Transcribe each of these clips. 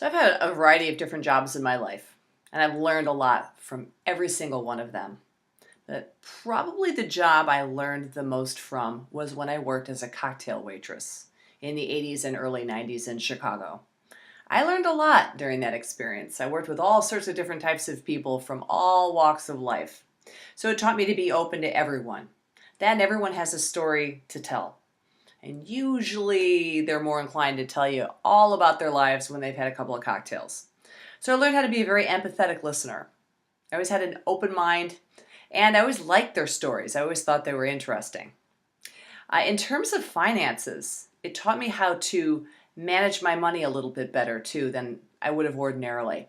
So I've had a variety of different jobs in my life, and I've learned a lot from every single one of them. But probably the job I learned the most from was when I worked as a cocktail waitress in the 80s and early 90s in Chicago. I learned a lot during that experience. I worked with all sorts of different types of people from all walks of life. So it taught me to be open to everyone. That everyone has a story to tell. And usually they're more inclined to tell you all about their lives when they've had a couple of cocktails. So I learned how to be a very empathetic listener. I always had an open mind, and I always liked their stories. I always thought they were interesting. In terms of finances, it taught me how to manage my money a little bit better too than I would have ordinarily.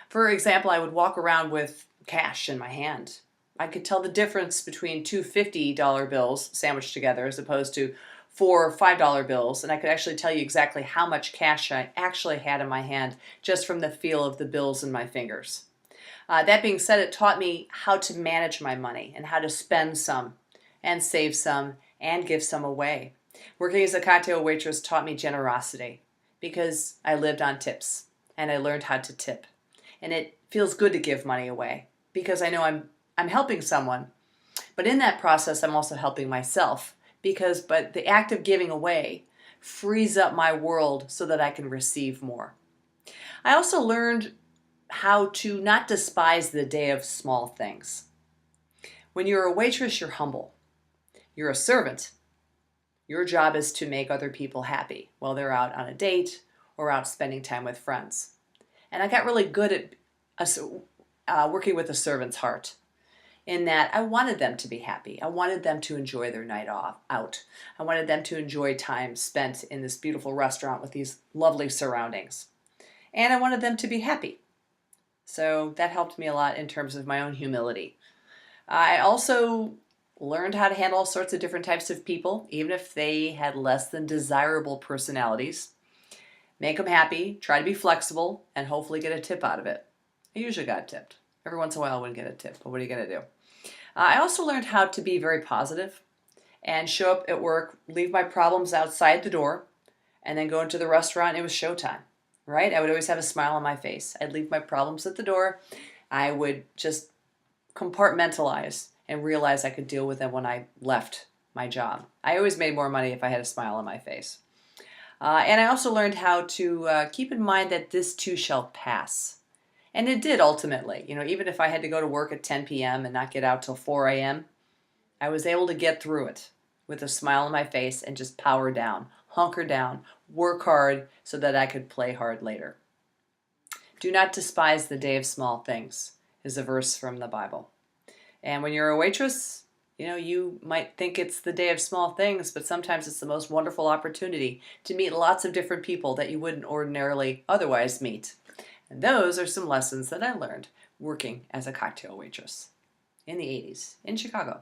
For example, I would walk around with cash in my hand. I could tell the difference between two $50 bills sandwiched together as opposed to four $5 bills, and I could actually tell you exactly how much cash I actually had in my hand just from the feel of the bills in my fingers. That being said, it taught me how to manage my money and how to spend some and save some and give some away. Working as a cocktail waitress taught me generosity because I lived on tips and I learned how to tip. And it feels good to give money away because I know I'm helping someone, but in that process I'm also helping myself but the act of giving away frees up my world so that I can receive more. I also learned how to not despise the day of small things. When you're a waitress, you're humble. You're a servant. Your job is to make other people happy while they're out on a date or out spending time with friends. And I got really good at working with a servant's heart, in that I wanted them to be happy. I wanted them to enjoy their night out. I wanted them to enjoy time spent in this beautiful restaurant with these lovely surroundings. And I wanted them to be happy. So that helped me a lot in terms of my own humility. I also learned how to handle all sorts of different types of people, even if they had less than desirable personalities. Make them happy, try to be flexible, and hopefully get a tip out of it. I usually got tipped. Every once in a while I wouldn't get a tip, but what are you going to do? I also learned how to be very positive and show up at work, leave my problems outside the door, and then go into the restaurant. It was showtime, right? I would always have a smile on my face. I'd leave my problems at the door. I would just compartmentalize and realize I could deal with them when I left my job. I always made more money if I had a smile on my face. And I also learned how to keep in mind that this too shall pass. And it did ultimately. Even if I had to go to work at 10 p.m. and not get out till 4 a.m., I was able to get through it with a smile on my face and just power down, hunker down, work hard so that I could play hard later. Do not despise the day of small things is a verse from the Bible. And when you're a waitress, you might think it's the day of small things, but sometimes it's the most wonderful opportunity to meet lots of different people that you wouldn't ordinarily otherwise meet. And those are some lessons that I learned working as a cocktail waitress in the 80s in Chicago.